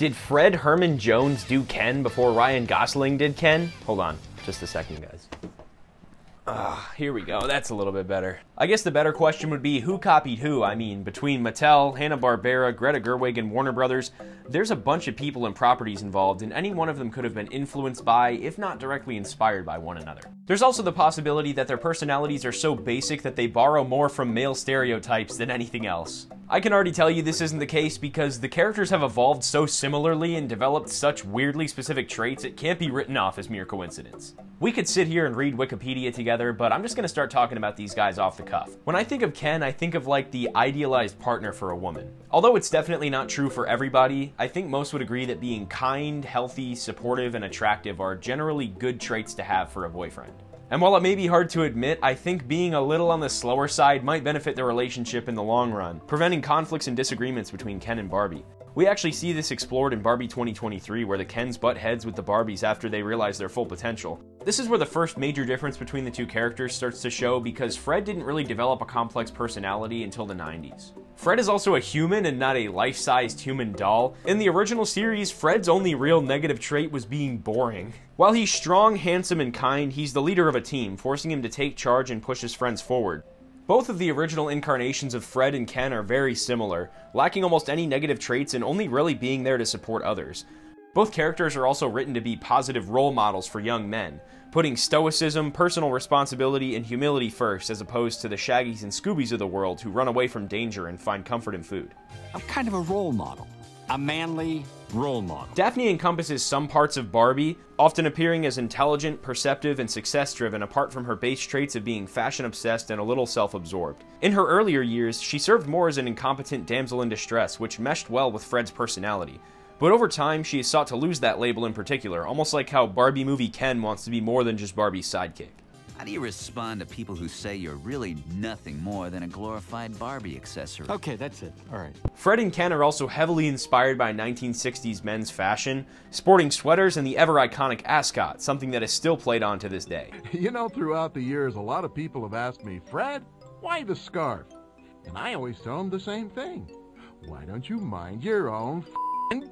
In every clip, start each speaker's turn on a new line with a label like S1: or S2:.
S1: Did Fred Herman Jones do Ken before Ryan Gosling did Ken? Hold on, just a second, guys. Here we go, that's a little bit better. I guess the better question would be who copied who? I mean, between Mattel, Hanna-Barbera, Greta Gerwig, and Warner Brothers, there's a bunch of people and properties involved, and any one of them could have been influenced by, if not directly inspired by, one another. There's also the possibility that their personalities are so basic that they borrow more from male stereotypes than anything else. I can already tell you this isn't the case because the characters have evolved so similarly and developed such weirdly specific traits it can't be written off as mere coincidence. We could sit here and read Wikipedia together, but I'm just gonna start talking about these guys off the cuff. When I think of Ken, I think of like the idealized partner for a woman. Although it's definitely not true for everybody, I think most would agree that being kind, healthy, supportive, and attractive are generally good traits to have for a boyfriend. And while it may be hard to admit, I think being a little on the slower side might benefit the relationship in the long run, preventing conflicts and disagreements between Ken and Barbie. We actually see this explored in Barbie 2023, where the Kens butt heads with the Barbies after they realize their full potential. This is where the first major difference between the two characters starts to show because Fred didn't really develop a complex personality until the 90s. Fred is also a human and not a life-sized human doll. In the original series, Fred's only real negative trait was being boring. While he's strong, handsome, and kind, he's the leader of a team, forcing him to take charge and push his friends forward. Both of the original incarnations of Fred and Ken are very similar, lacking almost any negative traits and only really being there to support others. Both characters are also written to be positive role models for young men, putting stoicism, personal responsibility, and humility first as opposed to the Shaggys and Scoobies of the world who run away from danger and find comfort in food.
S2: I'm kind of a role model. A manly role model.
S1: Daphne encompasses some parts of Barbie, often appearing as intelligent, perceptive, and success-driven apart from her base traits of being fashion-obsessed and a little self-absorbed. In her earlier years, she served more as an incompetent damsel in distress, which meshed well with Fred's personality. But over time, she has sought to lose that label in particular, almost like how Barbie movie Ken wants to be more than just Barbie's sidekick.
S3: How do you respond to people who say you're really nothing more than a glorified Barbie accessory?
S2: Okay, that's it. All right.
S1: Fred and Ken are also heavily inspired by 1960s men's fashion, sporting sweaters and the ever-iconic ascot, something that is still played on to this day.
S4: You know, throughout the years, a lot of people have asked me, Fred, why the scarf? And I always tell them the same thing. Why don't you mind your own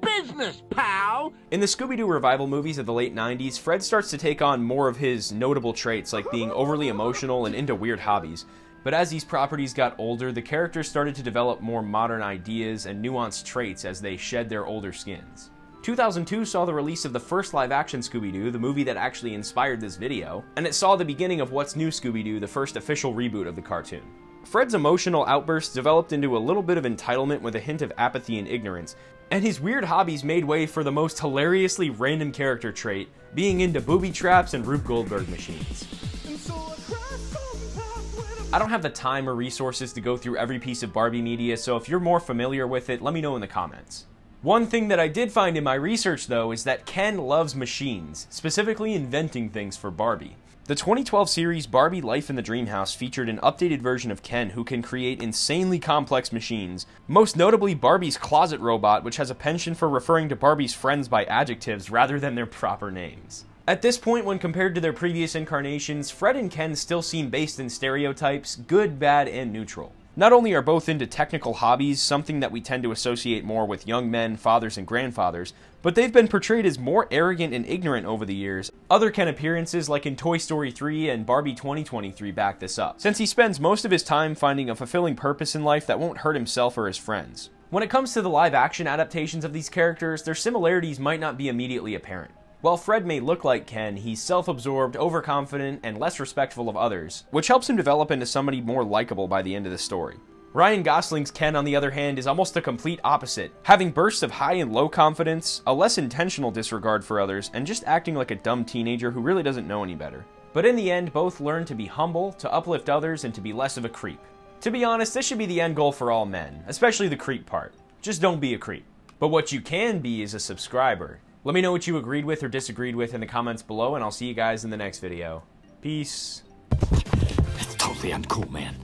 S4: business, pal?
S1: In the Scooby Doo revival movies of the late 90s, Fred starts to take on more of his notable traits like being overly emotional and into weird hobbies. But as these properties got older, the characters started to develop more modern ideas and nuanced traits as they shed their older skins. 2002 saw the release of the first live-action Scooby Doo, the movie that actually inspired this video, and it saw the beginning of What's New Scooby Doo, the first official reboot of the cartoon. Fred's emotional outbursts developed into a little bit of entitlement with a hint of apathy and ignorance, and his weird hobbies made way for the most hilariously random character trait, being into booby traps and Rube Goldberg machines. I don't have the time or resources to go through every piece of Barbie media, so if you're more familiar with it, let me know in the comments. One thing that I did find in my research, though, is that Ken loves machines, specifically inventing things for Barbie. The 2012 series Barbie Life in the Dreamhouse featured an updated version of Ken who can create insanely complex machines, most notably Barbie's closet robot, which has a penchant for referring to Barbie's friends by adjectives rather than their proper names. At this point, when compared to their previous incarnations, Fred and Ken still seem based in stereotypes, good, bad, and neutral. Not only are both into technical hobbies, something that we tend to associate more with young men, fathers, and grandfathers, but they've been portrayed as more arrogant and ignorant over the years. Other Ken appearances like in Toy Story 3 and Barbie 2023 back this up, since he spends most of his time finding a fulfilling purpose in life that won't hurt himself or his friends. When it comes to the live-action adaptations of these characters, their similarities might not be immediately apparent. While Fred may look like Ken, he's self-absorbed, overconfident, and less respectful of others, which helps him develop into somebody more likable by the end of the story. Ryan Gosling's Ken, on the other hand, is almost the complete opposite, having bursts of high and low confidence, a less intentional disregard for others, and just acting like a dumb teenager who really doesn't know any better. But in the end, both learn to be humble, to uplift others, and to be less of a creep. To be honest, this should be the end goal for all men, especially the creep part. Just don't be a creep. But what you can be is a subscriber. Let me know what you agreed with or disagreed with in the comments below, and I'll see you guys in the next video. Peace.
S2: That's totally uncool, man.